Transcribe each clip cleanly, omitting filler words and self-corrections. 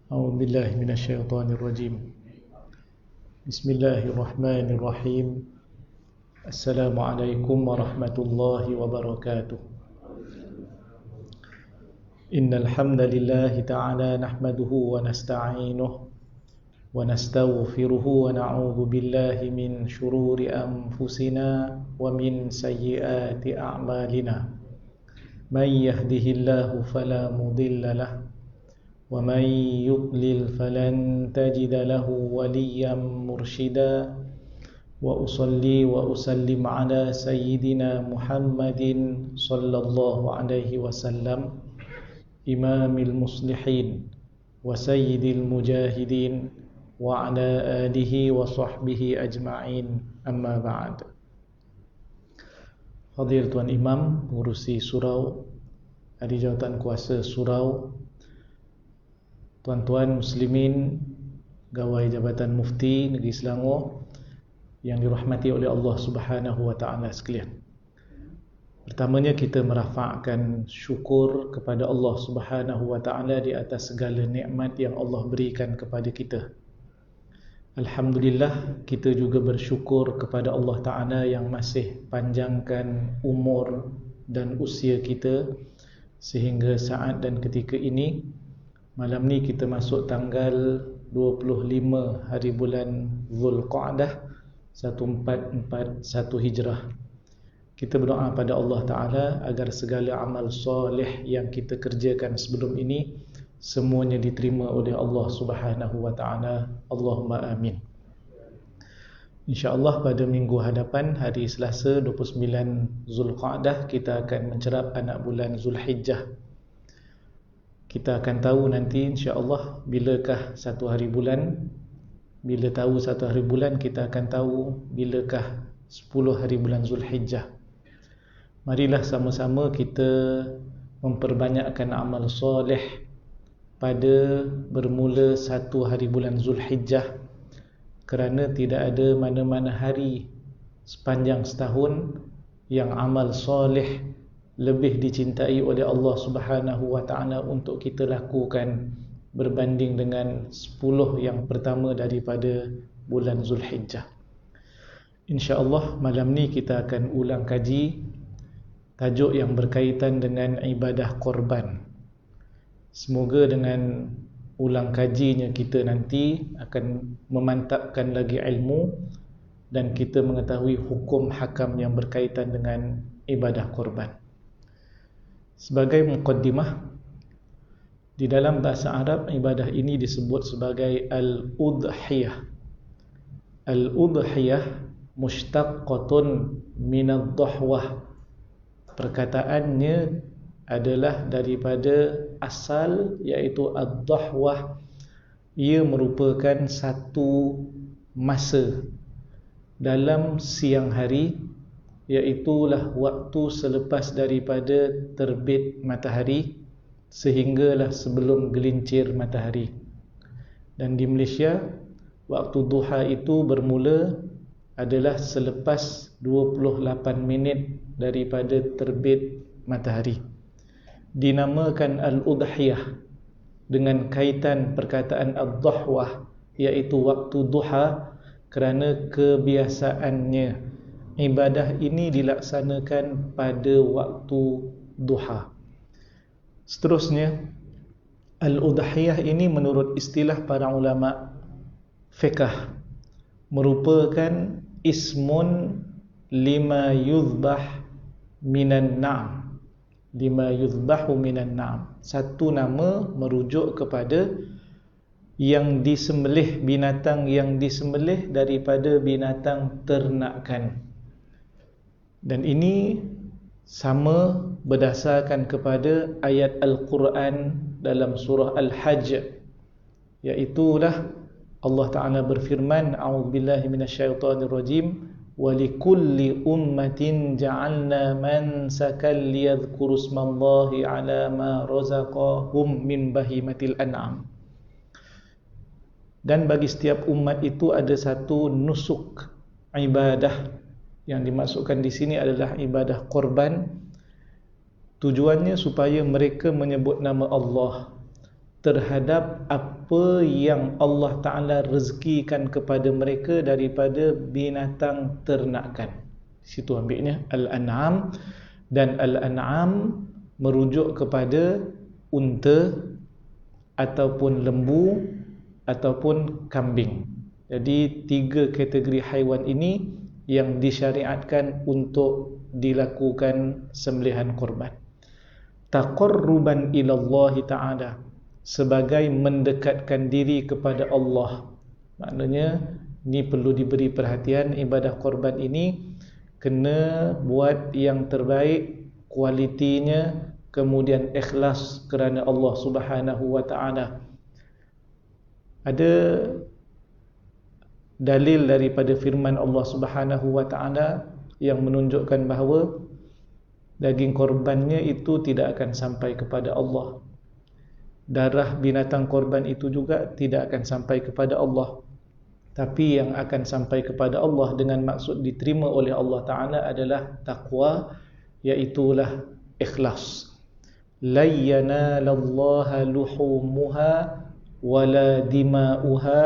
أعوذ بالله من الشيطان الرجيم. بسم الله الرحمن الرحيم. السلام عليكم ورحمة الله وبركاته. إن الحمد لله تعالى نحمده ونستعينه ونستغفره ونعوذ بالله من شرور أنفسنا ومن سيئات أعمالنا. من يهده الله فلا مضل له ومن يضلل فلن تجد له وليا مرشدا. وأصلي وأسلم على سيدنا محمد صلى الله عليه وسلم إمام المصلحين وسيد المجاهدين وعلى آله وصحبه أجمعين. أما بعد. Hadir Tuan Imam, pengurusi surau, ahli jawatan kuasa surau, tuan-tuan muslimin, gawai Jabatan Mufti Negeri Selangor yang dirahmati oleh Allah Subhanahu wa taala sekalian. Pertamanya kita merafakkan syukur kepada Allah Subhanahu wa taala di atas segala nikmat yang Allah berikan kepada kita. Alhamdulillah, kita juga bersyukur kepada Allah Ta'ala yang masih panjangkan umur dan usia kita sehingga saat dan ketika ini. Malam ni kita masuk tanggal 25 hari bulan Zulqa'dah 1441 Hijrah. Kita berdoa pada Allah Ta'ala agar segala amal soleh yang kita kerjakan sebelum ini semuanya diterima oleh Allah Subhanahu wa taala. Allahumma amin. InsyaAllah pada minggu hadapan, hari Selasa 29 Zulqa'dah, kita akan mencerap anak bulan Zulhijjah. Kita akan tahu nanti insyaAllah bilakah satu hari bulan. Bila tahu satu hari bulan, kita akan tahu bilakah 10 hari bulan Zulhijjah. Marilah sama-sama kita memperbanyakkan amal soleh pada bermula satu hari bulan Zulhijjah, kerana tidak ada mana-mana hari sepanjang setahun yang amal soleh lebih dicintai oleh Allah Subhanahu wa taala untuk kita lakukan berbanding dengan 10 yang pertama daripada bulan Zulhijjah. InsyaAllah malam ni kita akan ulang kaji tajuk yang berkaitan dengan ibadah korban. Semoga dengan ulang kajinya kita nanti akan memantapkan lagi ilmu dan kita mengetahui hukum hakam yang berkaitan dengan ibadah korban. Sebagai muqaddimah, di dalam bahasa Arab ibadah ini disebut sebagai al-udhiyah. Al-udhiyah mushtaqqatun minad-dhahwah. Perkataannya adalah daripada asal, iaitu ad-dhahwah. Ia merupakan satu masa dalam siang hari, iaitulah waktu selepas daripada terbit matahari sehinggalah sebelum gelincir matahari. Dan di Malaysia, waktu duha itu bermula adalah selepas 28 minit daripada terbit matahari. Dinamakan al-udhiyah dengan kaitan perkataan ad-dhahwah, iaitu waktu duha, kerana kebiasaannya ibadah ini dilaksanakan pada waktu duha. Seterusnya, al-udhiyah ini menurut istilah para ulama fiqh merupakan ismun lima yuzbah minan na'am. Lima yuzbahu minan na'am. Satu nama merujuk kepada yang disembelih, binatang yang disembelih daripada binatang ternakan. Dan ini sama berdasarkan kepada ayat Al-Quran dalam surah Al-Hajj, iaitulah Allah Ta'ala berfirman, a'udzubillahi minasyaitonirrajim, walikulli ummatin ja'alna mansakan liyadhkuru ismallahi ala ma razaqahum min bahimatil an'am. Dan bagi setiap umat itu ada satu nusuk ibadah. Yang dimaksudkan di sini adalah ibadah korban. Tujuannya supaya mereka menyebut nama Allah terhadap apa yang Allah Ta'ala rezekikan kepada mereka daripada binatang ternakan. Situ ambilnya Al-An'am, dan Al-An'am merujuk kepada unta ataupun lembu ataupun kambing. Jadi 3 kategori haiwan ini yang disyariatkan untuk dilakukan sembelihan korban. Taqarruban ila Allah Ta'ala, sebagai mendekatkan diri kepada Allah. Maknanya ni perlu diberi perhatian, ibadah korban ini kena buat yang terbaik, kualitinya, kemudian ikhlas kerana Allah Subhanahu wa Ta'ala. Ada dalil daripada firman Allah Subhanahu wa Ta'ala yang menunjukkan bahawa daging korbannya itu tidak akan sampai kepada Allah. Darah binatang korban itu juga tidak akan sampai kepada Allah. Tapi yang akan sampai kepada Allah dengan maksud diterima oleh Allah Ta'ala adalah taqwa, iaitulah ikhlas. La yanalallaha luhumuha wala dima'uha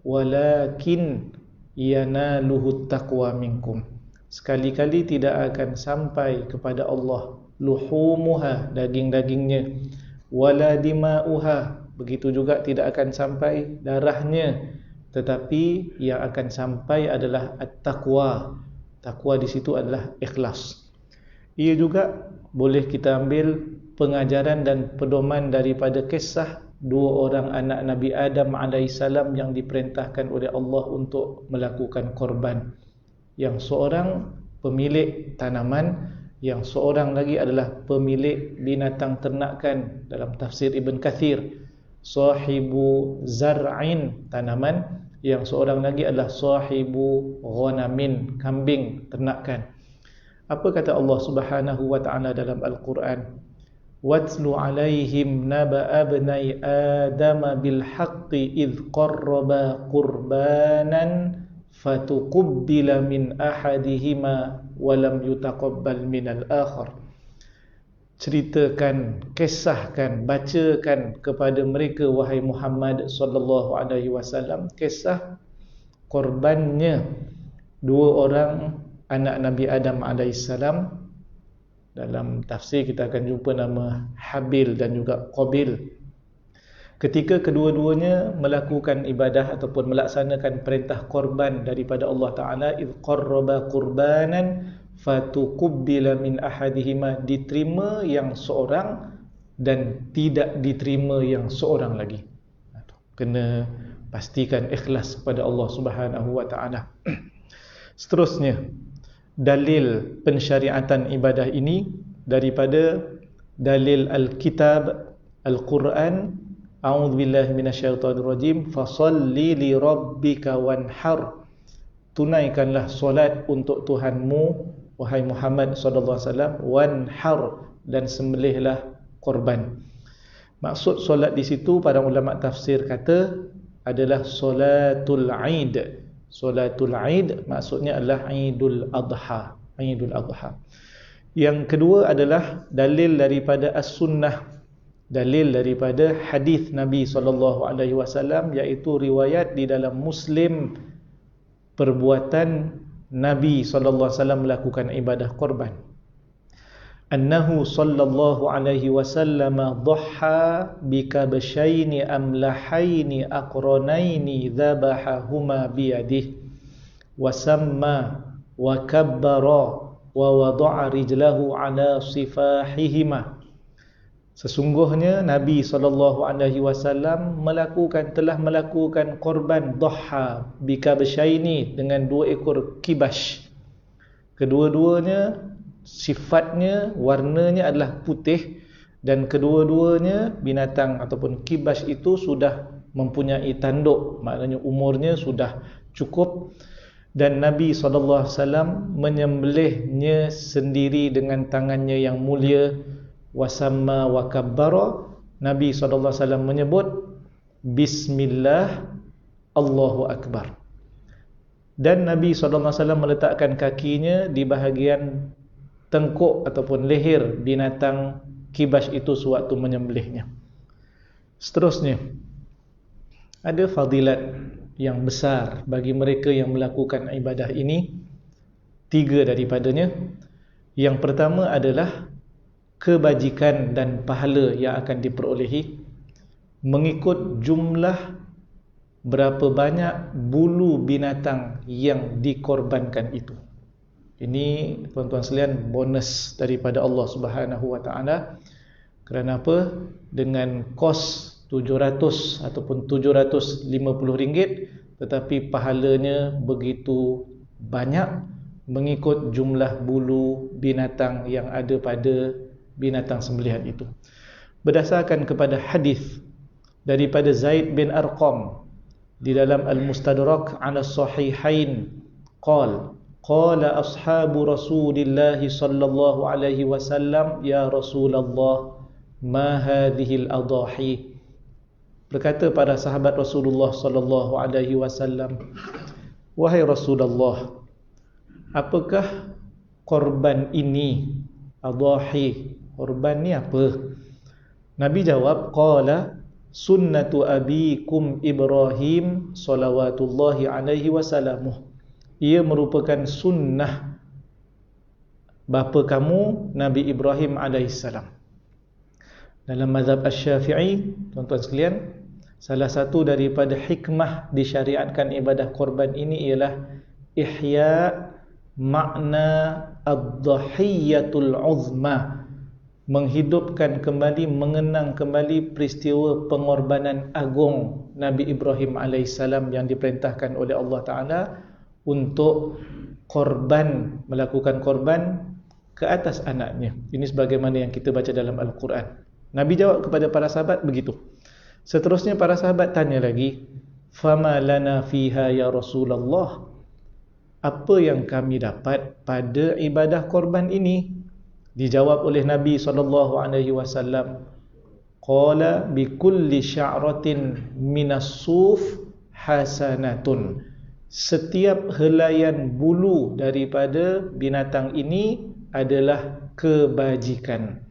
walakin yanaluhu taqwa minkum. Sekali-kali tidak akan sampai kepada Allah luhumuha, daging-dagingnya, wala dima'uha, begitu juga tidak akan sampai darahnya, tetapi yang akan sampai adalah at-taqwa. Taqwa di situ adalah ikhlas. Ia juga boleh kita ambil pengajaran dan pedoman daripada kisah 2 orang anak Nabi Adam AS yang diperintahkan oleh Allah untuk melakukan korban. Yang seorang pemilik tanaman, yang seorang lagi adalah pemilik binatang ternakan. Dalam tafsir Ibn Kathir, sahibu zar'in, tanaman, yang seorang lagi adalah sahibu ghanamin, kambing, ternakan. Apa kata Allah Subhanahu wa Ta'ala dalam Al-Quran? Watlu alaihim naba'a bnai adama bilhaqqi idh qarraba qurbanan fatuqubbila min ahadihima walam yutaqabbal minal akhar. Ceritakan, kisahkan, bacakan kepada mereka wahai Muhammad sallallahu alaihi wasallam kisah korbannya 2 orang anak Nabi Adam alaihissalam. Dalam tafsir kita akan jumpa nama Habil dan juga Qabil. Ketika kedua-duanya melakukan ibadah ataupun melaksanakan perintah korban daripada Allah Ta'ala, idh qarraba qurbanan fatuqubbila min ahadihima, diterima yang seorang dan tidak diterima yang seorang lagi. Kena pastikan ikhlas kepada Allah Subhanahu wa Ta'ala. Seterusnya, dalil pensyariatan ibadah ini daripada dalil Al-Kitab Al-Quran. A'udzubillahi minasyaitonirrajim. Fasalli li rabbika wanhar. Tunaikanlah solat untuk Tuhanmu wahai Muhammad sallallahu alaihi wasallam, wanhar, dan sembelihlah korban. Maksud solat di situ para ulama tafsir kata adalah solatul Aid. Solatul Aid maksudnya adalah Idul Adha, Idul Adha. Yang kedua adalah dalil daripada as-sunnah, dalil daripada hadis Nabi SAW, iaitu riwayat di dalam Muslim, perbuatan Nabi SAW melakukan ibadah korban. Annahu sallallahu alaihi wasallam dhaha bikabshaini amlahaini aqranaini dhabahahuma biyadihi wa samma wa kabbara wa wada'a rijlahu ala sifahihima. Sesungguhnya Nabi SAW telah melakukan korban dhaha bikabshaini, dengan 2 ekor kibash. Kedua-duanya sifatnya, warnanya adalah putih, dan kedua-duanya binatang ataupun kibash itu sudah mempunyai tanduk, maknanya umurnya sudah cukup, dan Nabi SAW menyembelihnya sendiri dengan tangannya yang mulia. Wasamma wa kabbara, Nabi SAW menyebut Bismillah, Allahu Akbar. Dan Nabi SAW meletakkan kakinya di bahagian tengkuk ataupun leher binatang kibash itu sewaktu menyembelihnya. Seterusnya, ada fadilat yang besar bagi mereka yang melakukan ibadah ini. 3 daripadanya. Yang pertama adalah kebajikan dan pahala yang akan diperolehi mengikut jumlah berapa banyak bulu binatang yang dikorbankan itu. Ini tuan-tuan sekalian bonus daripada Allah Subhanahu wa taala. Kerana apa? Dengan kos 700 ataupun 750 ringgit, tetapi pahalanya begitu banyak mengikut jumlah bulu binatang yang ada pada binatang sembelihan itu. Berdasarkan kepada hadis daripada Zaid bin Arqam di dalam Al-Mustadrak 'ala Sahihain, qala ashabu Rasulillah sallallahu alaihi wasallam, ya Rasulullah, ma hadhihi al-adahi. Berkata para sahabat Rasulullah sallallahu alaihi wasallam, wahai Rasulullah, apakah korban ini? Adahi, korban ni apa? Nabi jawab, qala sunnatu abikum Ibrahim salawatullahi alaihi wasallam. Ia merupakan sunnah bapa kamu Nabi Ibrahim alaihissalam. Dalam mazhab Asy-Syafi'i, tuan-tuan sekalian, salah satu daripada hikmah disyariatkan ibadah korban ini ialah ihya makna ad-dhahiyatul uzma, menghidupkan kembali, mengenang kembali peristiwa pengorbanan agung Nabi Ibrahim alaihissalam yang diperintahkan oleh Allah Ta'ala untuk korban, melakukan korban ke atas anaknya. Ini sebagaimana yang kita baca dalam Al-Quran. Nabi jawab kepada para sahabat begitu. Seterusnya para sahabat tanya lagi, fama lana fiha ya Rasulullah, apa yang kami dapat pada ibadah korban ini? Dijawab oleh Nabi SAW, qala bi kulli sya'ratin minas suf hasanatun. Setiap helaian bulu daripada binatang ini adalah kebajikan.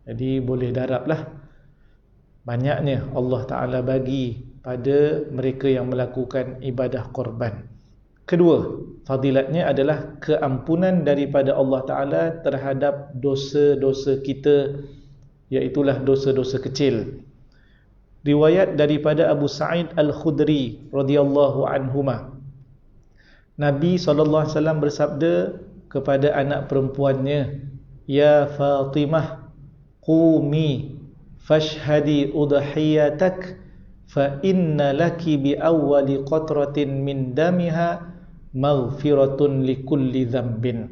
Jadi boleh darablah banyaknya Allah Ta'ala bagi pada mereka yang melakukan ibadah korban. Kedua, fadilatnya adalah keampunan daripada Allah Ta'ala terhadap dosa-dosa kita, iaitulah dosa-dosa kecil. Riwayat daripada Abu Sa'id Al-Khudri radhiyallahu anhuma, Nabi SAW bersabda kepada anak perempuannya, ya Fatimah, qumi fashhadi udhiyatak fa inna laki bi awwali qatratin min damiha maghfiratun likulli dhanbin.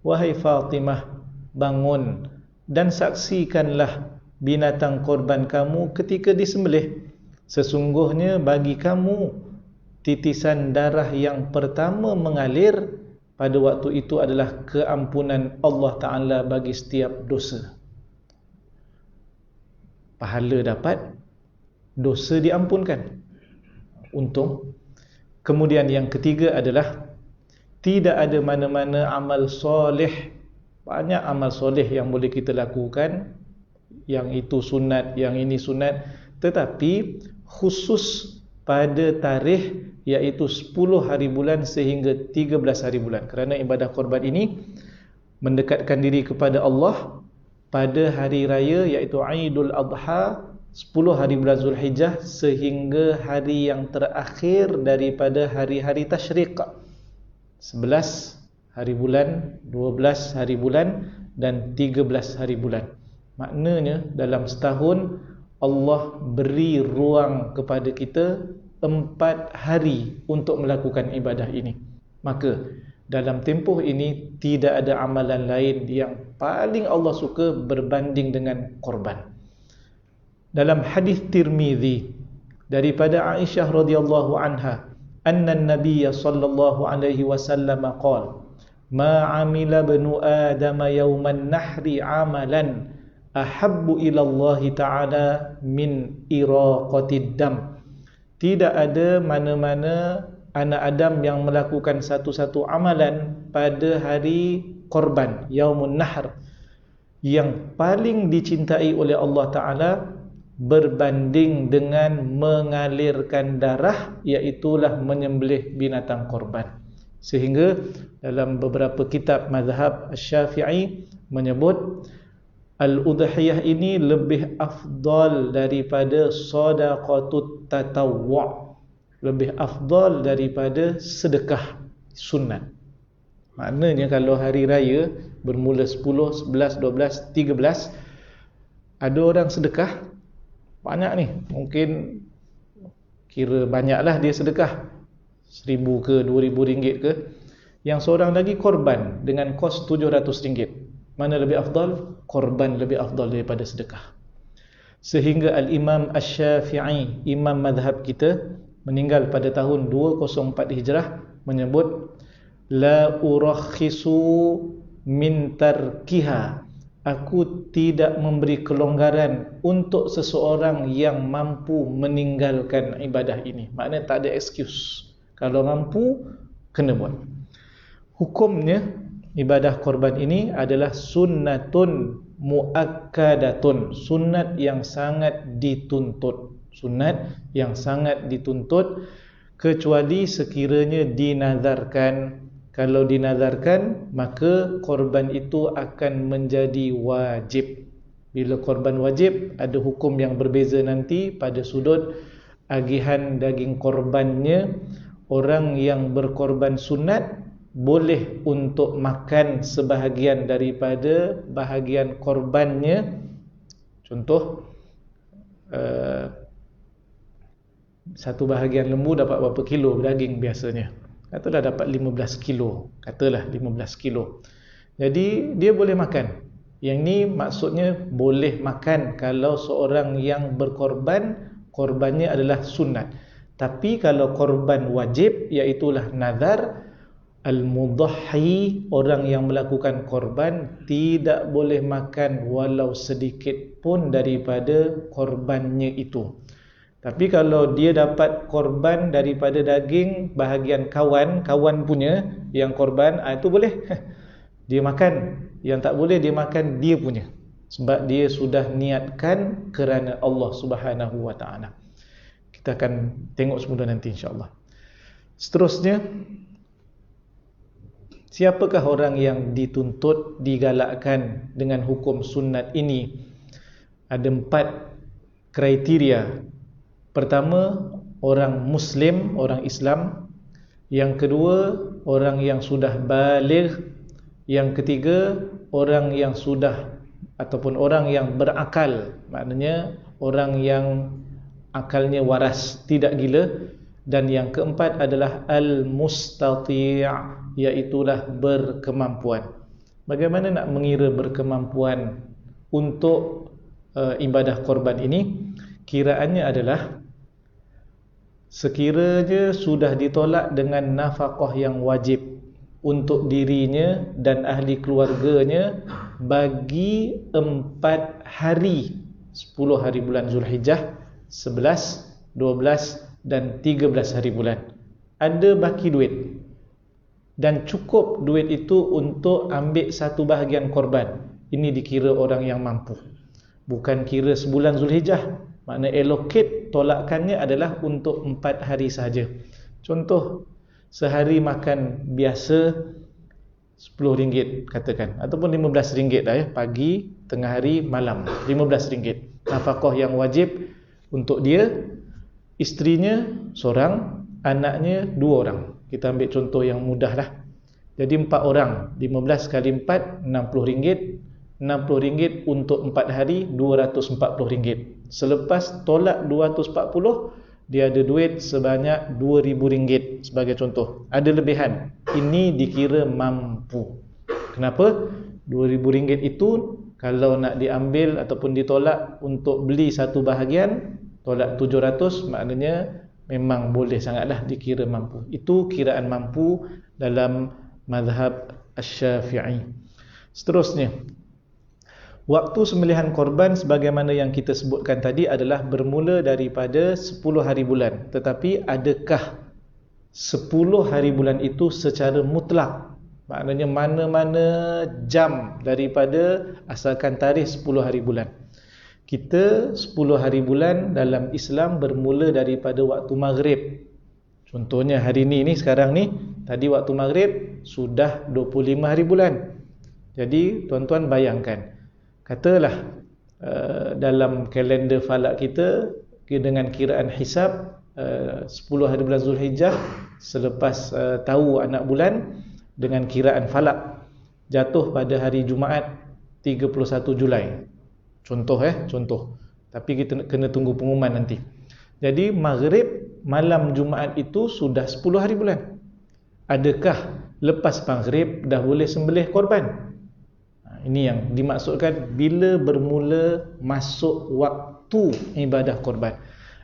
Wahai Fatimah, bangun dan saksikanlah binatang korban kamu ketika disembelih. Sesungguhnya bagi kamu titisan darah yang pertama mengalir pada waktu itu adalah keampunan Allah Ta'ala bagi setiap dosa. Pahala dapat, dosa diampunkan. Untung. Kemudian yang ketiga adalah tidak ada mana-mana amal soleh. Banyak amal soleh yang boleh kita lakukan, yang itu sunat, yang ini sunat, tetapi khusus pada tarikh iaitu 10 hari bulan sehingga 13 hari bulan. Kerana ibadah korban ini mendekatkan diri kepada Allah pada hari raya iaitu Aidul Adha, 10 hari bulan Zulhijjah sehingga hari yang terakhir daripada hari-hari tasyrik, 11 hari bulan, 12 hari bulan dan 13 hari bulan. Maknanya dalam setahun Allah beri ruang kepada kita 4 hari untuk melakukan ibadah ini. Maka dalam tempoh ini tidak ada amalan lain yang paling Allah suka berbanding dengan korban. Dalam hadis Tirmizi daripada Aisyah radhiyallahu anha, anna an-nabiy sallallahu alaihi wasallam qala, ma 'amila ibnu adam yawman nahri 'amalan ahabbu ila Allah Ta'ala min iraqatid dam. Tidak ada mana-mana anak Adam yang melakukan satu-satu amalan pada hari korban, Yaumun Nahr, yang paling dicintai oleh Allah Ta'ala berbanding dengan mengalirkan darah, iaitulah menyembelih binatang korban. Sehingga dalam beberapa kitab mazhab Syafi'i menyebut al-udhiyah ini lebih afdal daripada sadaqatut tatawwu', lebih afdal daripada sedekah sunat. Maknanya kalau hari raya bermula 10, 11, 12, 13, ada orang sedekah banyak ni, mungkin kira banyaklah dia sedekah, 1,000 ke 2,000 ringgit ke. Yang seorang lagi korban dengan kos 700 ringgit. Mana lebih afdal? Korban lebih afdal daripada sedekah. Sehingga Al-Imam Asy-Syafi'i, imam madhab kita, meninggal pada tahun 204 Hijrah, menyebut la urakhisu min tarkiha, aku tidak memberi kelonggaran untuk seseorang yang mampu meninggalkan ibadah ini. Maknanya tak ada excuse. Kalau mampu, kena buat. Hukumnya, ibadah korban ini adalah sunnatun muakkadatun, sunat yang sangat dituntut. Sunat yang sangat dituntut, kecuali sekiranya dinazarkan. Kalau dinazarkan, maka korban itu akan menjadi wajib. Bila korban wajib, ada hukum yang berbeza nanti pada sudut agihan daging korbannya. Orang yang berkorban sunat boleh untuk makan sebahagian daripada bahagian korbannya. Contoh, satu bahagian lembu dapat berapa kilo daging biasanya? Katalah dapat 15 kilo. Katalah 15 kilo. Jadi dia boleh makan. Yang ni maksudnya boleh makan kalau seorang yang berkorban, korbannya adalah sunat. Tapi kalau korban wajib, iaitulah nazar, al-mudahhi, orang yang melakukan korban, tidak boleh makan walau sedikit pun daripada korbannya itu. Tapi kalau dia dapat korban daripada daging bahagian kawan punya yang korban, itu boleh dia makan. Yang tak boleh dia makan dia punya, sebab dia sudah niatkan kerana Allah Subhanahu wa ta'ala. Kita akan tengok semula nanti insya-Allah. Seterusnya, siapakah orang yang dituntut, digalakkan dengan hukum sunat ini? Ada 4 kriteria. Pertama, orang Muslim, orang Islam. Yang kedua, orang yang sudah baligh. Yang ketiga, orang yang sudah ataupun orang yang berakal. Maknanya orang yang akalnya waras, tidak gila. Dan yang keempat adalah al-mustati', iaitulah berkemampuan. Bagaimana nak mengira berkemampuan untuk ibadah korban ini? Kiraannya adalah sekiranya sudah ditolak dengan nafkah yang wajib untuk dirinya dan ahli keluarganya bagi 4 hari, 10 hari bulan Zulhijjah, 11, 12 dan 13 hari bulan. Ada baki duit dan cukup duit itu untuk ambil satu bahagian korban. Ini dikira orang yang mampu. Bukan kira sebulan Zulhijjah. Makna allocate tolakannya adalah untuk 4 hari sahaja. Contoh, sehari makan biasa RM10 katakan, ataupun RM15 dah ya, pagi, tengah hari, malam, RM15. Nafkah yang wajib untuk dia, isterinya seorang, anaknya 2 orang. Kita ambil contoh yang mudah lah. Jadi 4 orang, 15 kali 4, RM60. RM60 untuk 4 hari, RM240. Selepas tolak 240, dia ada duit sebanyak RM2,000 sebagai contoh. Ada lebihan. Ini dikira mampu. Kenapa? RM2,000 itu kalau nak diambil ataupun ditolak untuk beli satu bahagian, tolak 700, maknanya memang boleh sangatlah dikira mampu. Itu kiraan mampu dalam mazhab Asy-Syafi'i. Seterusnya, waktu sembelihan korban sebagaimana yang kita sebutkan tadi adalah bermula daripada 10 hari bulan. Tetapi adakah 10 hari bulan itu secara mutlak? Maknanya mana-mana jam daripada asalkan tarikh 10 hari bulan. Kita 10 hari bulan dalam Islam bermula daripada waktu maghrib. Contohnya hari ni sekarang ni, tadi waktu maghrib sudah 25 hari bulan. Jadi tuan-tuan bayangkan, katalah dalam kalender falak kita dengan kiraan hisab 10 hari bulan Zulhijjah, selepas tahu anak bulan dengan kiraan falak, jatuh pada hari Jumaat 31 Julai. Contoh. Tapi kita kena tunggu pengumuman nanti. Jadi maghrib malam Jumaat itu sudah 10 hari bulan. Adakah lepas maghrib dah boleh sembelih korban? Ini yang dimaksudkan bila bermula masuk waktu ibadah korban.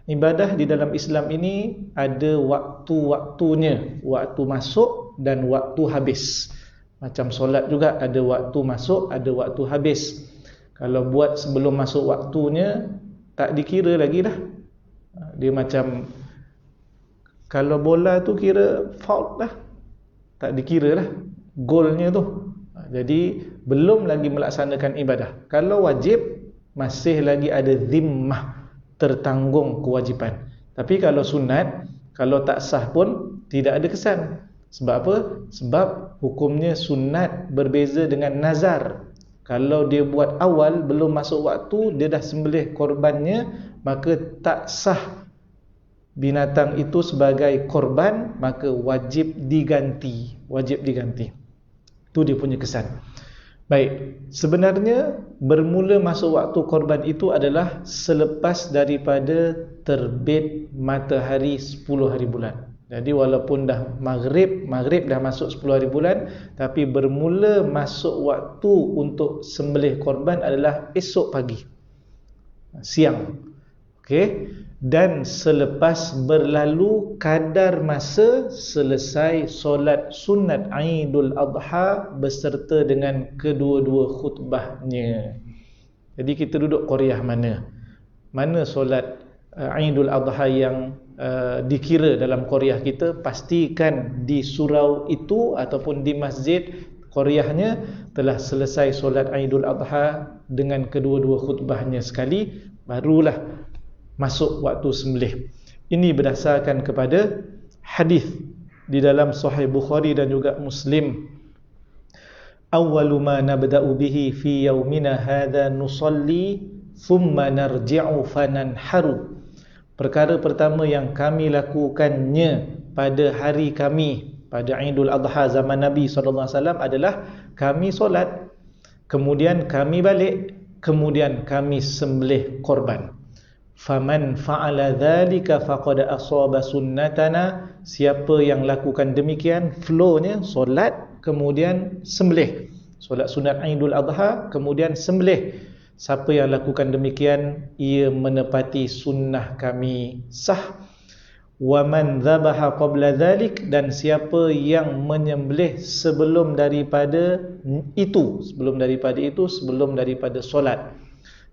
Ibadah di dalam Islam ini ada waktu-waktunya, waktu masuk dan waktu habis. Macam solat juga ada waktu masuk, ada waktu habis. Kalau buat sebelum masuk waktunya, tak dikira lagi dah. Dia macam, kalau bola tu kira fault dah, tak dikira lah golnya tu. Jadi belum lagi melaksanakan ibadah. Kalau wajib, masih lagi ada zimmah, tertanggung kewajipan. Tapi kalau sunat, kalau tak sah pun tidak ada kesan. Sebab apa? Sebab hukumnya sunat berbeza dengan nazar. Kalau dia buat awal, belum masuk waktu, dia dah sembelih korbannya, maka tak sah binatang itu sebagai korban, maka wajib diganti. Itu dia punya kesan. Baik, sebenarnya bermula masuk waktu korban itu adalah selepas daripada terbit matahari 10 hari bulan. Jadi walaupun dah maghrib dah masuk 10 hari bulan, tapi bermula masuk waktu untuk sembelih korban adalah esok pagi, siang. Okey, dan selepas berlalu kadar masa selesai solat sunat Aidul Adha beserta dengan kedua-dua khutbahnya. Jadi kita duduk qaryah mana solat Aidul Adha yang dikira dalam qaryah kita, pastikan di surau itu ataupun di masjid qaryahnya telah selesai solat Aidul Adha dengan kedua-dua khutbahnya sekali, barulah masuk waktu sembelih. Ini berdasarkan kepada hadis di dalam Sahih Bukhari dan juga Muslim. Awwalu ma nabda'u bihi fi yaumina hadha nusalli thumma narji'u fananharu. Perkara pertama yang kami lakukannya pada hari kami, pada Aidul Adha zaman Nabi SAW adalah kami solat, kemudian kami balik, kemudian kami sembelih korban. Faman fa'ala dhalika faqad asaba sunnatana. Siapa yang lakukan demikian, flownya solat kemudian sembelih, solat sunat Aidul Adha kemudian sembelih. Siapa yang lakukan demikian, ia menepati sunnah kami, sah. Wa man dhabaha qabla dhalik, dan siapa yang menyembelih sebelum daripada itu, sebelum daripada solat,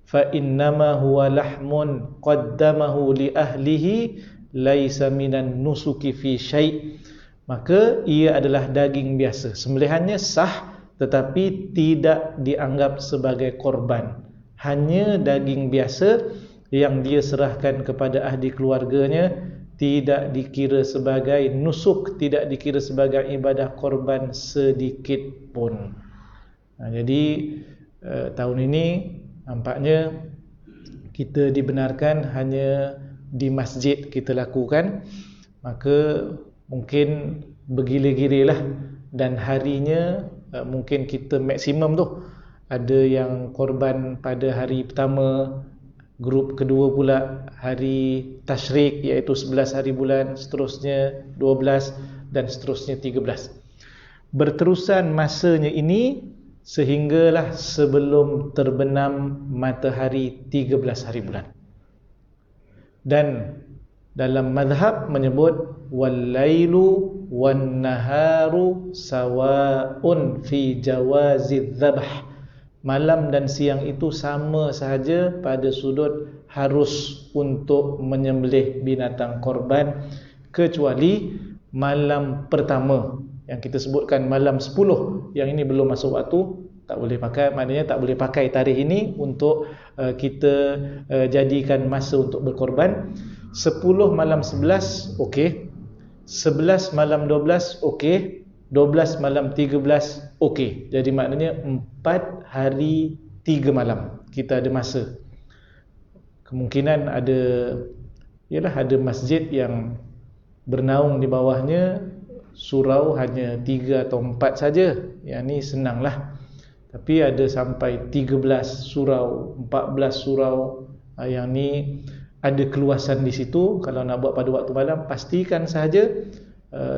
fa innama huwa lahmun qaddamahu li ahlihi laisa minan nusuki fi syai'. Maka ia adalah daging biasa, sembelihannya sah tetapi tidak dianggap sebagai korban, hanya daging biasa yang dia serahkan kepada ahli keluarganya, tidak dikira sebagai nusuk, tidak dikira sebagai ibadah korban sedikit pun. Jadi tahun ini nampaknya kita dibenarkan hanya di masjid kita lakukan, maka mungkin bergila-gila dan harinya mungkin kita maksimum tu. Ada yang korban pada hari pertama, grup kedua pula hari Tashrik iaitu 11 hari bulan, seterusnya 12 dan seterusnya 13. Berterusan masanya ini sehinggalah sebelum terbenam matahari 13 hari bulan. Dan dalam mazhab menyebut wal-lailu wan-naharu sawa'un fi jawazi dzabh. Malam dan siang itu sama sahaja pada sudut harus untuk menyembelih binatang korban, kecuali malam pertama yang kita sebutkan malam 10, yang ini belum masuk waktu, Tak boleh pakai, maknanya tak boleh pakai tarikh ini untuk kita jadikan masa untuk berkorban. 10 malam 11 okey, 11 malam 12 okey, 12 malam 13 okey. Jadi maknanya 4 hari 3 malam kita ada masa. Kemungkinan ada masjid yang bernaung di bawahnya surau hanya 3 atau 4 saja. Yang ni senanglah. Tapi ada sampai 13 surau, 14 surau. Yang ni ada keluasan di situ. Kalau nak buat pada waktu malam, pastikan sahaja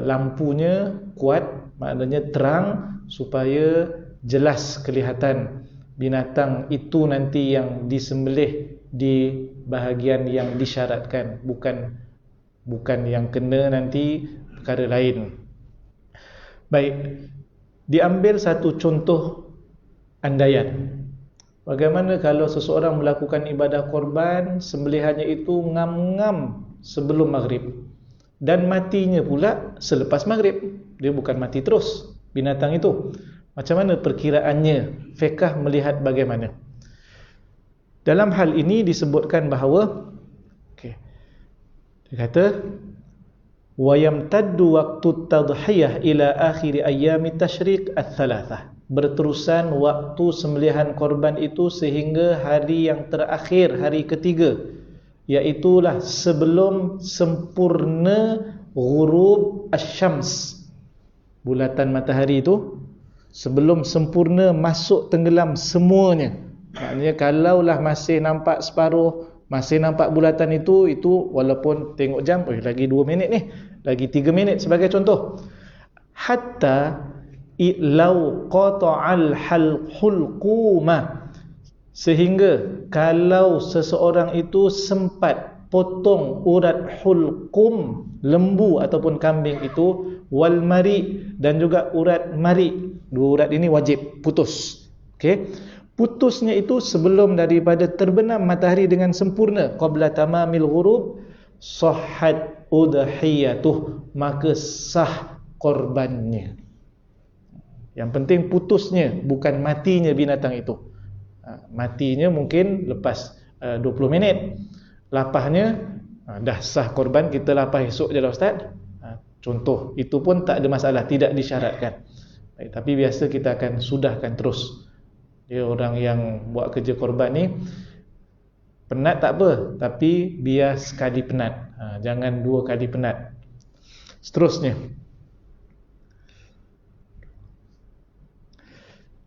lampunya kuat, maknanya terang, supaya jelas kelihatan binatang itu nanti yang disembelih di bahagian yang disyaratkan, bukan yang kena nanti perkara lain. Baik, diambil satu contoh andaian. Bagaimana kalau seseorang melakukan ibadah korban, sembelihannya itu ngam-ngam sebelum maghrib, dan matinya pula selepas maghrib. Dia bukan mati terus binatang itu. Macam mana perkiraannya? Fiqh melihat bagaimana? Dalam hal ini disebutkan bahawa dia kata wa yamtaddu waqtu tadhiyah ila akhir ayyami tasyriq ats-tsalatsah. Berterusan waktu sembelihan korban itu sehingga hari yang terakhir, hari ketiga, iaitulah sebelum sempurna ghurub asy-syams, bulatan matahari itu sebelum sempurna masuk tenggelam semuanya. Maknanya kalaulah masih nampak separuh, masih nampak bulatan itu walaupun tengok jam, lagi 2 minit ni, lagi 3 minit sebagai contoh. Hatta law qata'al hulquma, sehingga kalau seseorang itu sempat potong urat hulqum, lembu ataupun kambing itu, wal mari, dan juga urat mari. 2 urat ini wajib putus. Okey, putusnya itu sebelum daripada terbenam matahari dengan sempurna, qabla tamamil ghurub, sahhat udhiyatuh, maka sah korbannya. Yang penting putusnya, bukan matinya binatang itu. Matinya mungkin lepas 20 minit, lapahnya dah sah korban, kita lapah esok je lah Ustaz. Contoh, itu pun tak ada masalah, tidak disyaratkan. Baik, tapi biasa kita akan sudahkan terus. Dia orang yang buat kerja korban ni penat tak apa, tapi biar sekali penat, jangan 2 kali penat. Seterusnya,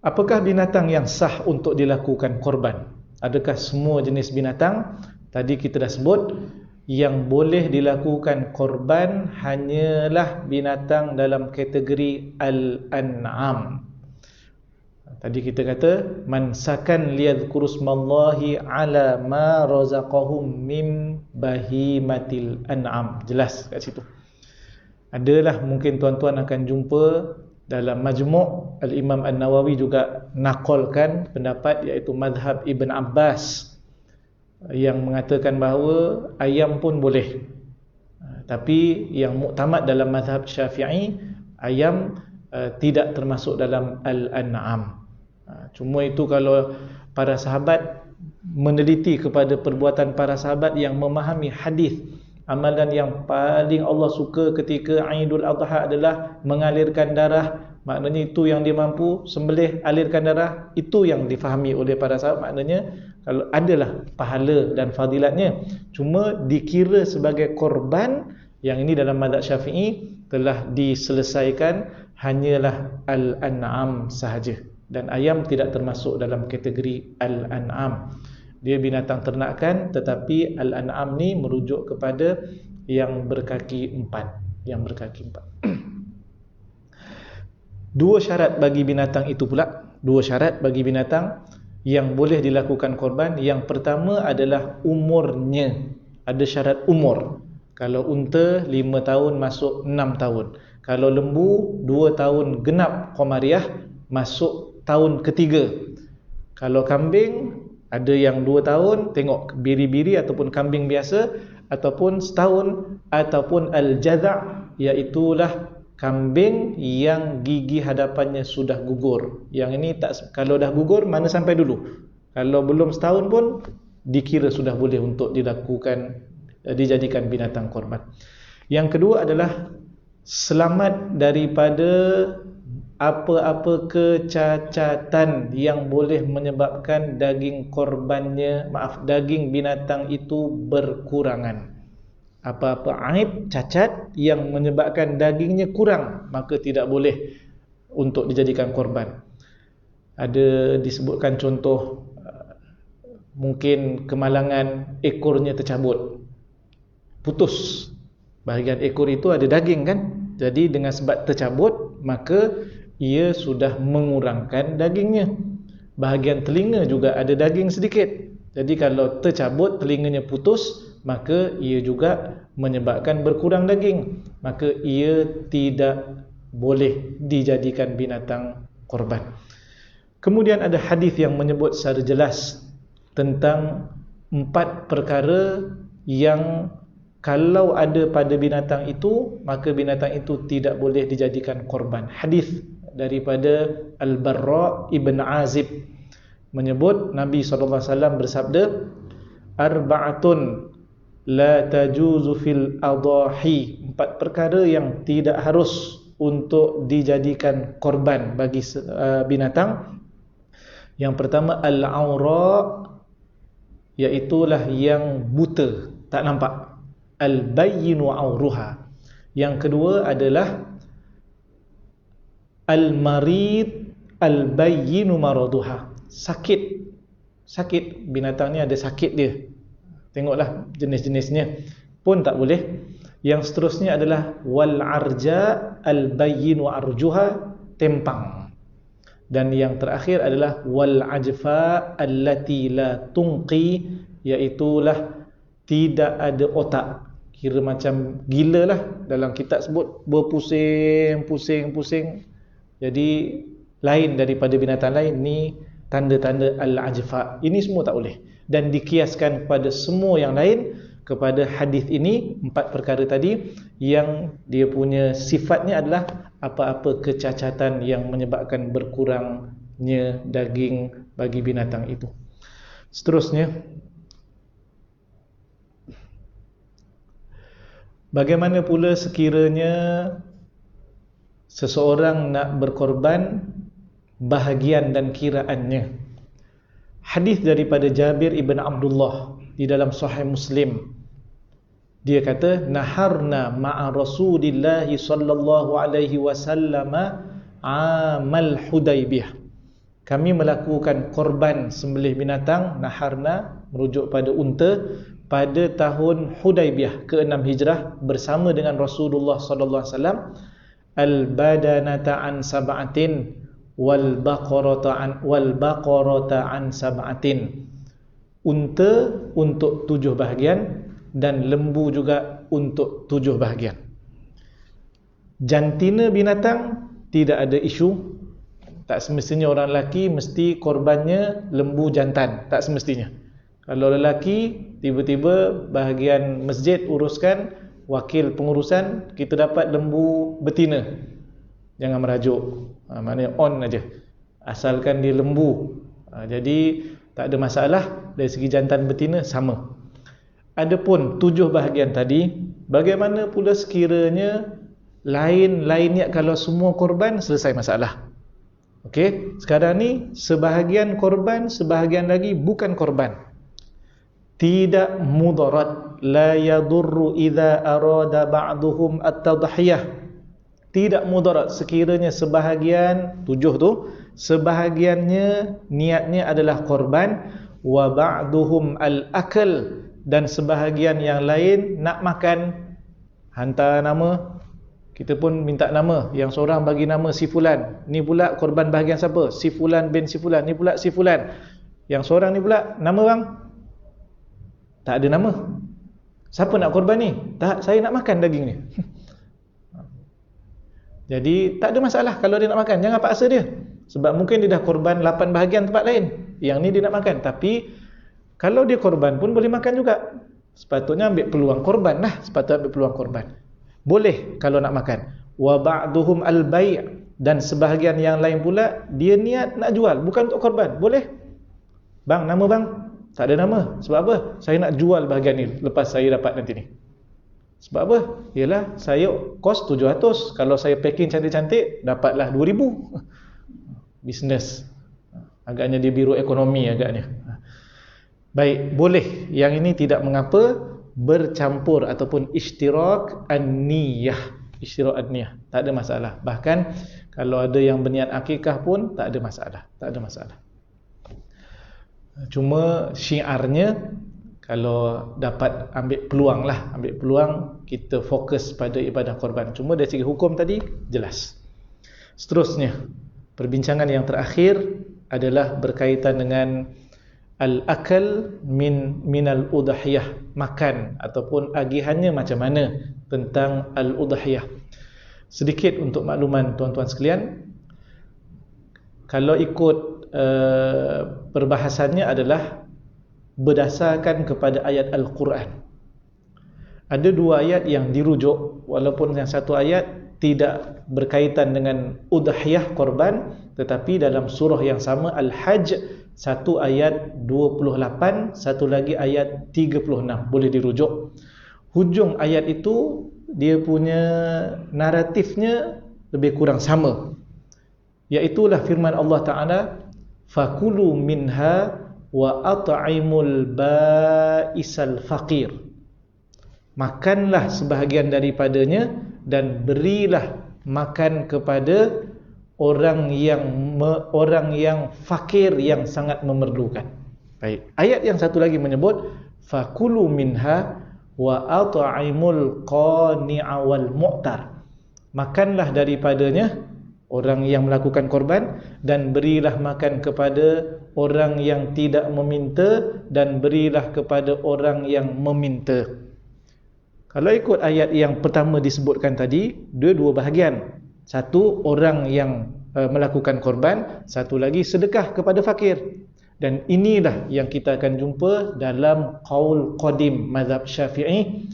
apakah binatang yang sah untuk dilakukan korban? Adakah semua jenis binatang? Tadi kita dah sebut, yang boleh dilakukan korban hanyalah binatang dalam kategori al-an'am. Tadi kita kata man sakan liyadhkurusmallahi ala ma razaqahum min bahimatil an'am. Jelas kat situ. Adalah mungkin tuan-tuan akan jumpa dalam Majmu' Al-Imam An-Nawawi juga nakalkan pendapat, iaitu mazhab Ibn Abbas, yang mengatakan bahawa ayam pun boleh. Tapi yang muktamad dalam mazhab Syafi'i, ayam tidak termasuk dalam al-an'am. Cuma itu kalau para sahabat meneliti kepada perbuatan para sahabat yang memahami hadis, amalan yang paling Allah suka ketika Aidul Adha adalah mengalirkan darah. Maknanya itu yang dia mampu sembelih, alirkan darah, itu yang difahami oleh para sahabat. Maknanya kalau adalah pahala dan fadilatnya, cuma dikira sebagai korban. Yang ini dalam mazhab Syafi'i telah diselesaikan hanyalah al-an'am sahaja, dan ayam tidak termasuk dalam kategori al-an'am. Dia binatang ternakan, tetapi al-an'am ni merujuk kepada yang berkaki 4, yang berkaki 4. 2 syarat bagi binatang itu pula, 2 syarat bagi binatang yang boleh dilakukan korban. Yang pertama adalah umurnya. Ada syarat umur. Kalau unta 5 tahun masuk 6 tahun. Kalau lembu 2 tahun genap Qamariyah masuk tahun ketiga. Kalau kambing ada yang 2 tahun, tengok biri-biri ataupun kambing biasa, ataupun setahun, ataupun al-jadha', iaitulah kambing yang gigi hadapannya sudah gugur. Yang ini tak, kalau dah gugur mana sampai dulu. Kalau belum setahun pun dikira sudah boleh untuk dijadikan binatang korban. Yang kedua adalah selamat daripada apa-apa kecacatan yang boleh menyebabkan daging binatang itu berkurangan. Apa-apa aib, cacat yang menyebabkan dagingnya kurang, maka tidak boleh untuk dijadikan korban. Ada disebutkan contoh, mungkin kemalangan ekornya tercabut, putus. Bahagian ekor itu ada daging kan? Jadi dengan sebab tercabut, maka ia sudah mengurangkan dagingnya. Bahagian telinga juga ada daging sedikit. Jadi kalau tercabut, telinganya putus, maka ia juga menyebabkan berkurang daging. Maka ia tidak boleh dijadikan binatang korban. Kemudian ada hadis yang menyebut secara jelas tentang 4 perkara yang kalau ada pada binatang itu, maka binatang itu tidak boleh dijadikan korban. Hadis daripada Al-Barra ibn Azib menyebut Nabi SAW bersabda, arba'atun la tajuzu fil adahi, 4 perkara yang tidak harus untuk dijadikan korban bagi binatang. Yang pertama al-aura, iaitulah yang buta, tak nampak. Al-bayyinu auruha. Yang kedua adalah al-marid al-bayyinu maraduha. Sakit, binatang ni ada sakit dia. Tengoklah jenis-jenisnya pun tak boleh. Yang seterusnya adalah wal-arja al-bayyinu arjuha, tempang. Dan yang terakhir adalah wal-ajfa allati la tunqi, iaitulah tidak ada otak. Kira macam gila lah. Dalam kitab sebut berpusing-pusing. Jadi lain daripada binatang lain. Ni tanda-tanda al-ajfa. Ini semua tak boleh. Dan dikiaskan kepada semua yang lain, kepada hadis ini, 4 perkara tadi, yang dia punya sifatnya adalah apa-apa kecacatan yang menyebabkan berkurangnya daging bagi binatang itu. Seterusnya, bagaimana pula sekiranya seseorang nak berkorban bahagian dan kiraannya? Hadis daripada Jabir ibn Abdullah di dalam Sahih Muslim. Dia kata, naharna ma'a Rasulillah sallallahu alaihi wasallam amal Hudaybiyah. Kami melakukan korban sembelih binatang, naharna merujuk pada unta, pada tahun Hudaybiyah ke-6 Hijrah bersama dengan Rasulullah sallallahu alaihi wasallam, al-badanata an sab'atin wal baqarata an sab'atin. Unta untuk 7 bahagian dan lembu juga untuk 7 bahagian. Jantina binatang tidak ada isu. Tak semestinya orang lelaki mesti korbannya lembu jantan, tak semestinya. Kalau lelaki tiba-tiba bahagian masjid uruskan, wakil pengurusan, kita dapat lembu betina, jangan merajuk. Maknanya on aja, asalkan dia lembu. Jadi tak ada masalah. Dari segi jantan betina sama. Adapun 7 bahagian tadi, bagaimana pula sekiranya lain-lainnya? Kalau semua korban, selesai masalah. Okey, sekarang ni sebahagian korban, sebahagian lagi bukan korban. Tidak mudarat, la yadurru idza arada ba'duhum at-tadhiyah. Tidak mudarat sekiranya sebahagian 7 tu, sebahagiannya niatnya adalah korban, wa ba'duhum al-akal, dan sebahagian yang lain nak makan. Hantar nama, kita pun minta nama. Yang seorang bagi nama si fulan, ni pula korban bahagian siapa? Si fulan bin si fulan, ni pula si fulan. Yang seorang ni pula, nama bang? Tak ada nama. Siapa nak korban ni? Tak, saya nak makan daging ni. Jadi tak ada masalah kalau dia nak makan. Jangan paksa dia. Sebab mungkin dia dah korban 8 bahagian tempat lain, yang ni dia nak makan. Tapi kalau dia korban pun boleh makan juga. Sepatutnya ambil peluang korban lah. Sepatutnya ambil peluang korban. Boleh kalau nak makan. wa ba'duhum al-bai', dan sebahagian yang lain pula dia niat nak jual, bukan untuk korban. Boleh? Bang, nama bang? Tak ada nama. Sebab apa? Saya nak jual bahagian ni lepas saya dapat nanti ni. Sebab apa? Yalah, saya kos 700. Kalau saya packing cantik-cantik, dapatlah 2000. Bisnes. Agaknya dia biro ekonomi agaknya. Baik, boleh. Yang ini tidak mengapa bercampur ataupun ishtirak an-niyah. Ishtirak an-niyah. Tak ada masalah. Bahkan kalau ada yang berniat akikah pun tak ada masalah. Tak ada masalah. Cuma syiarnya, kalau dapat ambil peluang lah, ambil peluang, kita fokus pada ibadah korban. Cuma dari segi hukum tadi jelas. Seterusnya, perbincangan yang terakhir adalah berkaitan dengan al-akal minal udhiyah, makan ataupun agihannya macam mana tentang al-udhiyah. Sedikit untuk makluman tuan-tuan sekalian, kalau ikut perbahasannya adalah berdasarkan kepada ayat Al-Quran. Ada dua ayat yang dirujuk, walaupun yang satu ayat tidak berkaitan dengan udhiyah korban, tetapi dalam surah yang sama Al-Hajj, satu ayat 28, satu lagi ayat 36, boleh dirujuk. Hujung ayat itu dia punya naratifnya lebih kurang sama, iaitulah firman Allah Ta'ala, fakulu minha wa at'imul ba'isal faqir, makanlah sebahagian daripadanya dan berilah makan kepada orang yang fakir, yang sangat memerlukan. Baik, ayat yang satu lagi menyebut fakulu minha wa at'imul qani'a wal mu'tar, makanlah daripadanya orang yang melakukan korban, dan berilah makan kepada orang yang tidak meminta, dan berilah kepada orang yang meminta. Kalau ikut ayat yang pertama disebutkan tadi, dua bahagian. Satu, orang yang melakukan korban, satu lagi sedekah kepada fakir. Dan inilah yang kita akan jumpa dalam qaul qadim mazhab Syafi'i.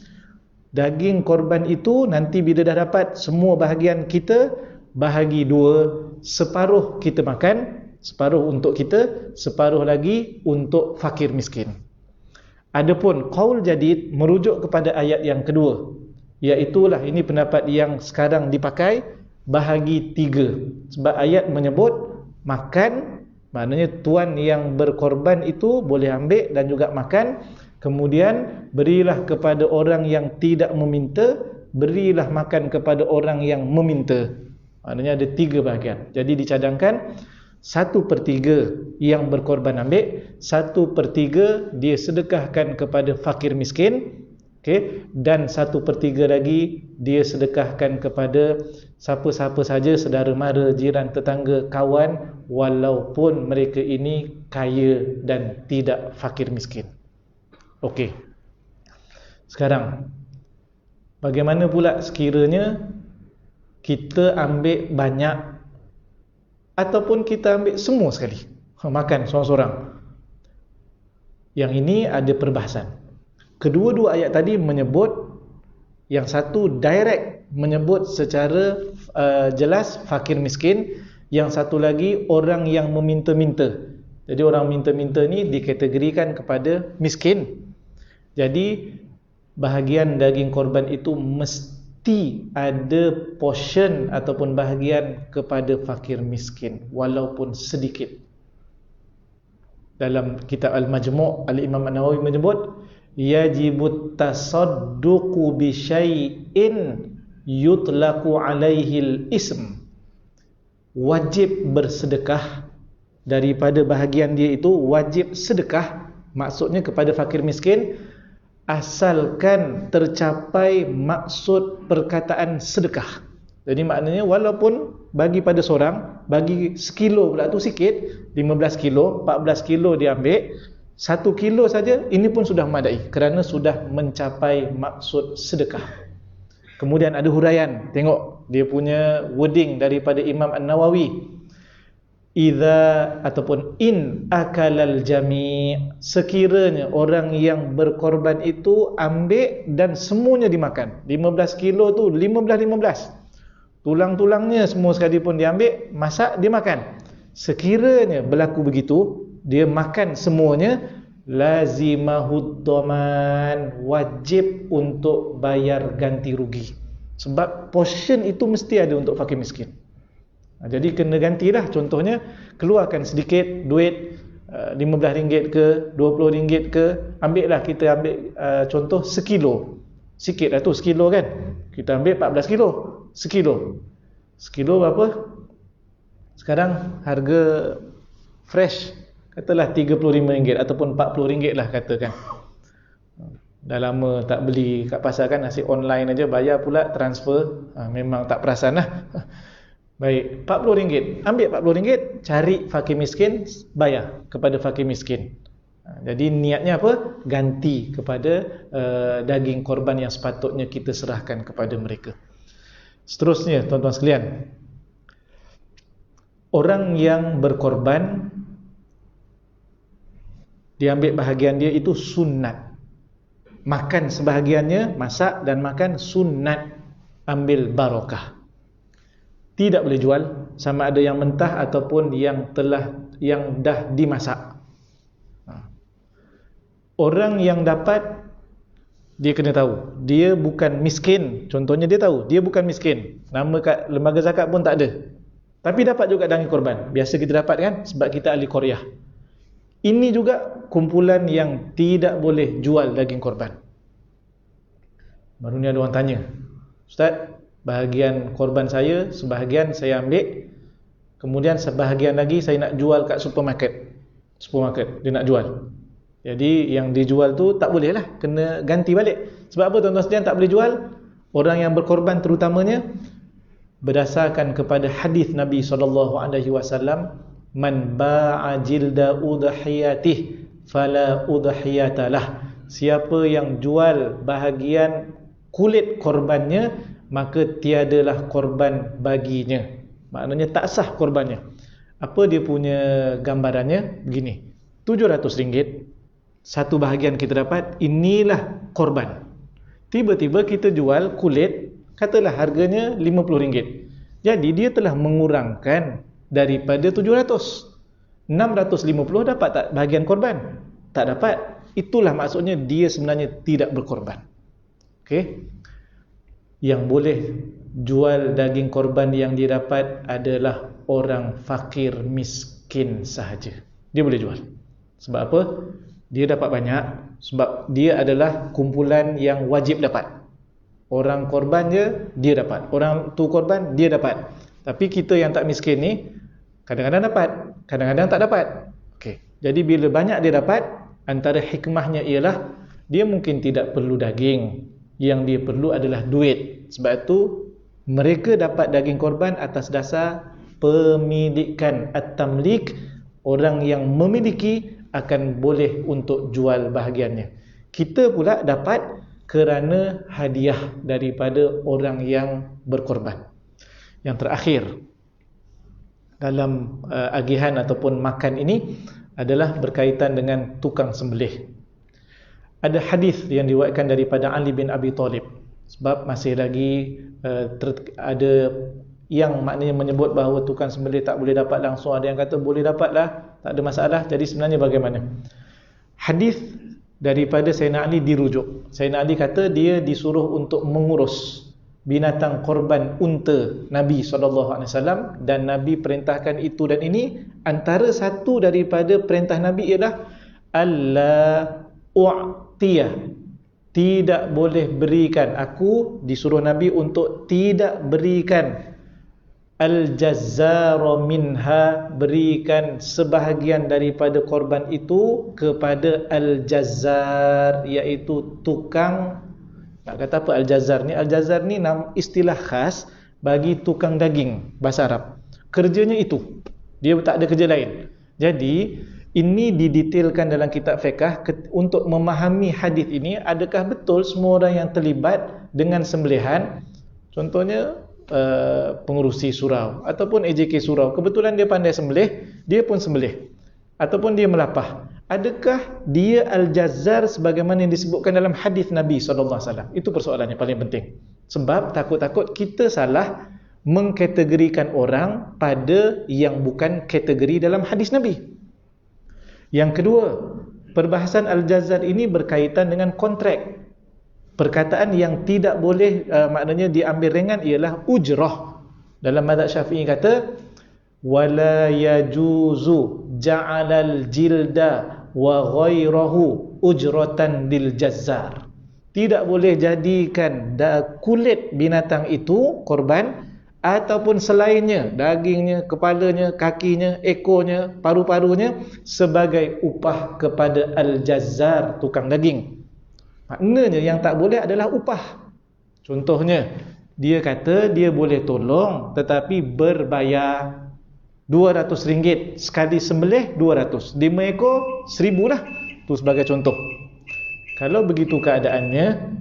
Daging korban itu nanti bila dah dapat semua bahagian kita, bahagi dua, separuh kita makan, separuh untuk kita, separuh lagi untuk fakir miskin. Adapun qaul jadid merujuk kepada ayat yang kedua, iaitulah ini pendapat yang sekarang dipakai, bahagi tiga. Sebab ayat menyebut makan, maknanya tuan yang berkorban itu boleh ambil dan juga makan. Kemudian berilah kepada orang yang tidak meminta, berilah makan kepada orang yang meminta. Maknanya ada tiga bahagian. Jadi dicadangkan 1/3 yang berkorban ambil, 1/3 dia sedekahkan kepada fakir miskin, okay? Dan 1/3 lagi dia sedekahkan kepada siapa-siapa saja, saudara mara, jiran, tetangga, kawan, walaupun mereka ini kaya dan tidak fakir miskin. Okey. Sekarang bagaimana pula sekiranya kita ambil banyak ataupun kita ambil semua sekali, makan seorang-seorang? Yang ini ada perbahasan. Kedua-dua ayat tadi menyebut, yang satu direct menyebut secara jelas fakir miskin, yang satu lagi orang yang meminta-minta. Jadi orang minta-minta ni dikategorikan kepada miskin. Jadi bahagian daging korban itu mesti ada portion ataupun bahagian kepada fakir miskin, walaupun sedikit. Dalam kitab Al-Majmu' Al-Imam An-Nawawi menyebut yajibut tasadduqu bi syai'in yutlaqu alaihil ism, wajib bersedekah daripada bahagian dia itu, wajib sedekah, maksudnya kepada fakir miskin, asalkan tercapai maksud perkataan sedekah. Jadi maknanya walaupun bagi pada seorang, bagi sekilo pula tu sikit, 15 kilo, 14 kilo dia ambil, 1 kilo saja, ini pun sudah memadai kerana sudah mencapai maksud sedekah. Kemudian ada huraian, tengok dia punya wording daripada Imam An-Nawawi. Idza ataupun in akalal jami', sekiranya orang yang berkorban itu ambil dan semuanya dimakan. 15 kilo tu 15. tulang-tulangnya semua sekali pun dia ambil, masak, dia makan. Sekiranya berlaku begitu, dia makan semuanya, lazimahud dhaman, wajib untuk bayar ganti rugi. Sebab portion itu mesti ada untuk fakir miskin. Jadi kena gantilah. Contohnya, keluarkan sedikit duit, RM15 ke RM20 ke, kita ambil contoh sekilo. Sikit lah tu sekilo kan. Kita ambil 14 kilo. Sekilo berapa? Sekarang harga fresh katalah RM35 ataupun RM40 lah katakan. Dah lama tak beli kat pasar kan, nasi online aja, bayar pula transfer. Memang tak perasan lah. Baik, RM40. Ambil RM40, cari fakir miskin, bayar kepada fakir miskin. Jadi niatnya apa? Ganti kepada daging korban yang sepatutnya kita serahkan kepada mereka. Seterusnya, tuan-tuan sekalian, orang yang berkorban, diambil bahagian dia itu sunat. Makan sebahagiannya, masak dan makan sunat, ambil barakah. Tidak boleh jual, sama ada yang mentah ataupun yang dah dimasak. Orang yang dapat, dia kena tahu dia bukan miskin. Contohnya dia tahu dia bukan miskin, nama kat lembaga zakat pun tak ada, tapi dapat juga daging korban. Biasa kita dapat kan, sebab kita ahli qaryah. Ini juga kumpulan yang tidak boleh jual daging korban. Baru ni ada orang tanya, Ustaz, bahagian korban saya, sebahagian saya ambil, kemudian sebahagian lagi saya nak jual kat supermarket, dia nak jual. Jadi yang dijual tu tak boleh lah, kena ganti balik. Sebab apa tuan-tuan sekalian tak boleh jual? Orang yang berkorban terutamanya, berdasarkan kepada hadis Nabi SAW, man ba'a jilda udhiyatih fala udhiyatalah. Siapa yang jual bahagian kulit korbannya, maka tiadalah korban baginya. Maknanya tak sah korbannya. Apa dia punya gambarannya? Begini, RM700 satu bahagian kita dapat, inilah korban. Tiba-tiba kita jual kulit, katalah harganya RM50. Jadi dia telah mengurangkan daripada 700. 650 dapat tak bahagian korban? Tak dapat. Itulah maksudnya dia sebenarnya tidak berkorban. Okey. Yang boleh jual daging korban yang dia dapat adalah orang fakir miskin sahaja. Dia boleh jual. Sebab apa? Dia dapat banyak, sebab dia adalah kumpulan yang wajib dapat. Orang korban je, dia dapat. Orang tu korban, dia dapat. Tapi kita yang tak miskin ni, kadang-kadang dapat, kadang-kadang tak dapat. Okey. Jadi bila banyak dia dapat, antara hikmahnya ialah dia mungkin tidak perlu daging, yang dia perlu adalah duit. Sebab itu mereka dapat daging korban atas dasar pemilikan, at-tamlik. Orang yang memiliki akan boleh untuk jual bahagiannya. Kita pula dapat kerana hadiah daripada orang yang berkorban. Yang terakhir dalam agihan ataupun makan ini adalah berkaitan dengan tukang sembelih. Ada hadis yang diriwayatkan daripada Ali bin Abi Talib. Sebab masih lagi ada yang maknanya menyebut bahawa tukang sembelih tak boleh dapat langsung, ada yang kata boleh dapatlah, tak ada masalah. Jadi sebenarnya bagaimana? Hadis daripada Sayyidina Ali dirujuk. Sayyidina Ali kata dia disuruh untuk mengurus binatang korban unta Nabi SAW, dan Nabi perintahkan itu dan ini. Antara satu daripada perintah Nabi ialah alla u'tiyah, tidak boleh berikan. Aku disuruh Nabi untuk tidak berikan al-jazzara minha, berikan sebahagian daripada korban itu kepada al-jazzar, iaitu tukang. Nak kata apa al-jazzar ni? Al-jazzar ni istilah khas bagi tukang daging bahasa Arab. Kerjanya itu, dia tak ada kerja lain. Jadi ini didetailkan dalam kitab fiqh untuk memahami hadis ini. Adakah betul semua orang yang terlibat dengan sembelihan, contohnya pengurusi surau ataupun AJK surau, kebetulan dia pandai sembelih, dia pun sembelih, ataupun dia melapah, adakah dia al-jazzar sebagaimana yang disebutkan dalam hadis Nabi SAW? Itu persoalannya paling penting. Sebab takut-takut kita salah mengkategorikan orang pada yang bukan kategori dalam hadis Nabi. Yang kedua, perbahasan al-jazar ini berkaitan dengan kontrak. Perkataan yang tidak boleh maknanya diambil ringan ialah ujrah. Dalam mazhab Syafi'i kata wala yajuzu ja'alal jilda wa ghairahu ujratan lil jazzar. Tidak boleh jadikan kulit binatang itu korban ataupun selainnya, dagingnya, kepalanya, kakinya, ekornya, paru-parunya sebagai upah kepada al-jazzar, tukang daging. Maknanya yang tak boleh adalah upah. Contohnya, dia kata dia boleh tolong tetapi berbayar RM200 sekali sembelih 200, 5 ekor 1000 lah. Itu sebagai contoh. Kalau begitu keadaannya,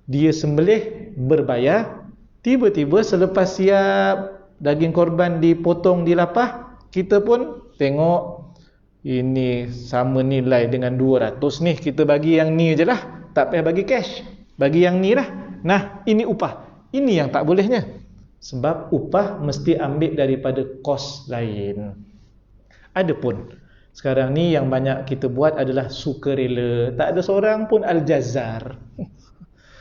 dia sembelih berbayar, tiba-tiba selepas siap daging korban dipotong, dilapah, kita pun tengok ini sama nilai dengan 200 nih, kita bagi yang ni je lah, tak payah bagi cash, bagi yang ni lah. Nah, ini upah. Ini yang tak bolehnya. Sebab upah mesti ambil daripada kos lain. Adapun sekarang ni yang banyak kita buat adalah sukarela. Tak ada seorang pun al-jazzar.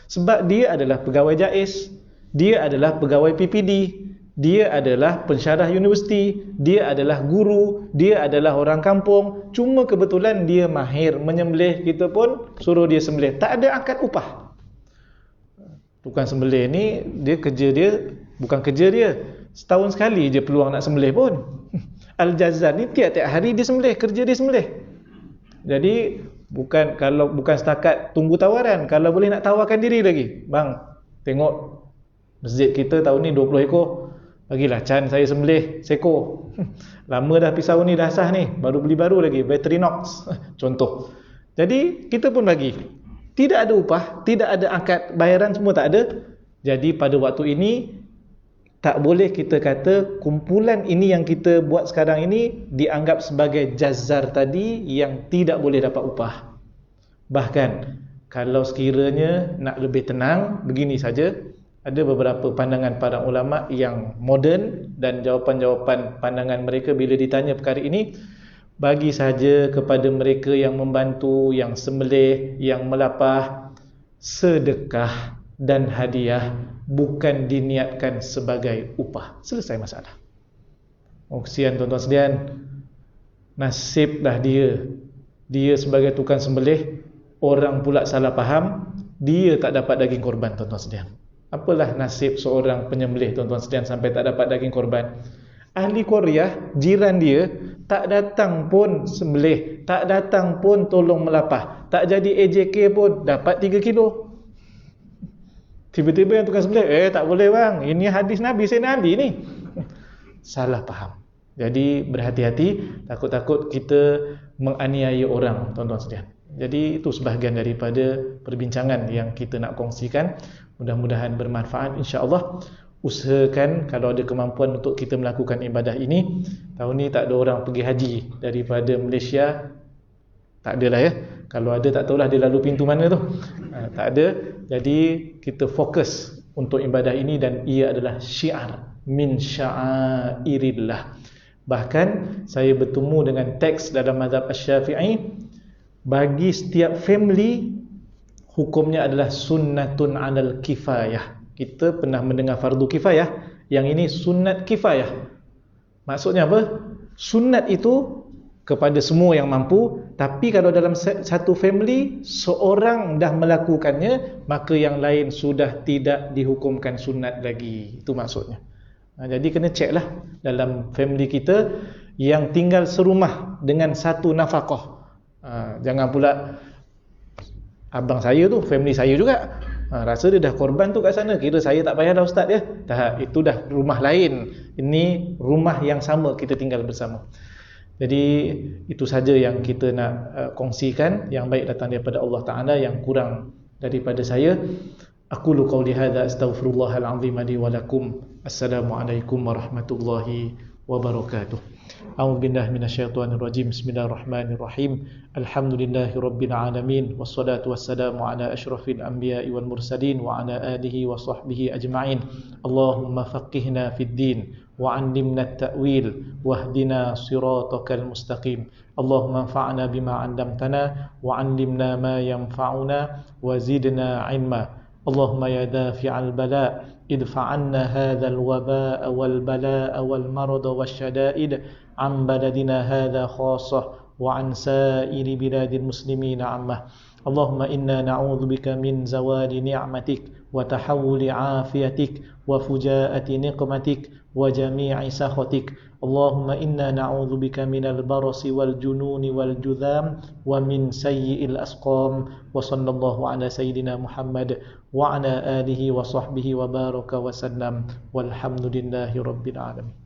Sebab dia adalah pegawai JAIS, dia adalah pegawai PPD, dia adalah pensyarah universiti, dia adalah guru, dia adalah orang kampung. Cuma kebetulan dia mahir menyembelih, kita pun suruh dia sembelih. Tak ada akad upah. Tukang sembelih ni, dia kerja dia, bukan kerja dia, setahun sekali je peluang nak sembelih pun. Al-Jazzar ni tiap-tiap hari dia sembelih, kerja dia sembelih. Jadi kalau bukan setakat tunggu tawaran, kalau boleh nak tawarkan diri lagi. Bang, tengok masjid kita tahun ni 20 ekor, bagilah can saya sembelih seekor. Lama dah pisau ni dah sah ni, baru beli baru lagi, Victorinox contoh. Jadi kita pun bagi. Tidak ada upah, tidak ada akad bayaran, semua tak ada. Jadi pada waktu ini tak boleh kita kata kumpulan ini yang kita buat sekarang ini dianggap sebagai jazzar tadi yang tidak boleh dapat upah. Bahkan kalau sekiranya nak lebih tenang, begini saja, ada beberapa pandangan para ulama yang moden dan jawapan-jawapan pandangan mereka bila ditanya perkara ini, bagi saja kepada mereka yang membantu, yang sembelih, yang melapah, sedekah dan hadiah, bukan diniatkan sebagai upah. Selesai masalah. Kesian tuan-tuan sekalian, nasiblah dia sebagai tukang sembelih, orang pula salah faham, dia tak dapat daging korban tuan-tuan sekalian. Apalah nasib seorang penyembelih tuan-tuan sekalian sampai tak dapat daging korban? Ahli Korea, jiran dia, tak datang pun sembelih, tak datang pun tolong melapah, tak jadi AJK pun dapat 3 kilo. Tiba-tiba yang tukang sembelih, tak boleh bang, ini hadis Nabi, Sayyidina Ali ni. Salah faham. Jadi berhati-hati, takut-takut kita menganiaya orang tuan-tuan sekalian. Jadi itu sebahagian daripada perbincangan yang kita nak kongsikan. Mudah-mudahan bermanfaat insya-Allah. Usahakan kalau ada kemampuan untuk kita melakukan ibadah ini. Tahun ni tak ada orang pergi haji daripada Malaysia. Tak adalah ya. Kalau ada tak tahulah dia lalu pintu mana tu. Tak ada. Jadi kita fokus untuk ibadah ini dan ia adalah syiar min sya'airillah. Bahkan saya bertemu dengan teks dalam mazhab Asy-Syafi'i, bagi setiap family hukumnya adalah sunnatun 'alal kifayah. Kita pernah mendengar fardu kifayah, yang ini sunnat kifayah. Maksudnya apa? Sunnat itu kepada semua yang mampu, tapi kalau dalam satu family seorang dah melakukannya, maka yang lain sudah tidak dihukumkan sunat lagi. Itu maksudnya. Jadi kena cek lah dalam family kita yang tinggal serumah dengan satu nafkah. Jangan pula abang saya tu, family saya juga, rasa dia dah korban tu kat sana, kira saya tak payah dah ustaz ya. Tak, itu dah rumah lain. Ini rumah yang sama, kita tinggal bersama. Jadi itu saja yang kita nak kongsikan. Yang baik datang daripada Allah Ta'ala, yang kurang daripada saya. Aqulu qawli hadza astaghfirullahal azim li wa lakum. Assalamualaikum warahmatullahi wabarakatuh. A'udzu billahi minasyaitonir rajim. Bismillahirrahmanirrahim. Alhamdulillahi rabbil alamin wassalatu wassalamu ala asyrafil anbiya'i wal mursalin wa ala alihi wa sahbihi ajma'in. Allahumma faqihna fid din wa 'allimna at-ta'wil wahdina siratal mustaqim. Allahumma anfa'na bima 'allamtana wa 'allimna ma yanfa'una wa zidna 'ilma. Allahumma ya dafi'al bala' ادفع عنا هذا الوباء والبلاء والمرض والشدائد عن بلدنا هذا خاصة وعن سائر بلاد المسلمين عامة. اللهم إنا نعوذ بك من زوال نعمتك وتحول عافيتك وفجاءة نقمتك وجميع سخطك. اللهم إنا نعوذ بك من البرص والجنون والجذام ومن سيء الأسقام. وصلى الله على سيدنا محمد وعلى آله وصحبه وبارك وسلم والحمد لله رب العالمين.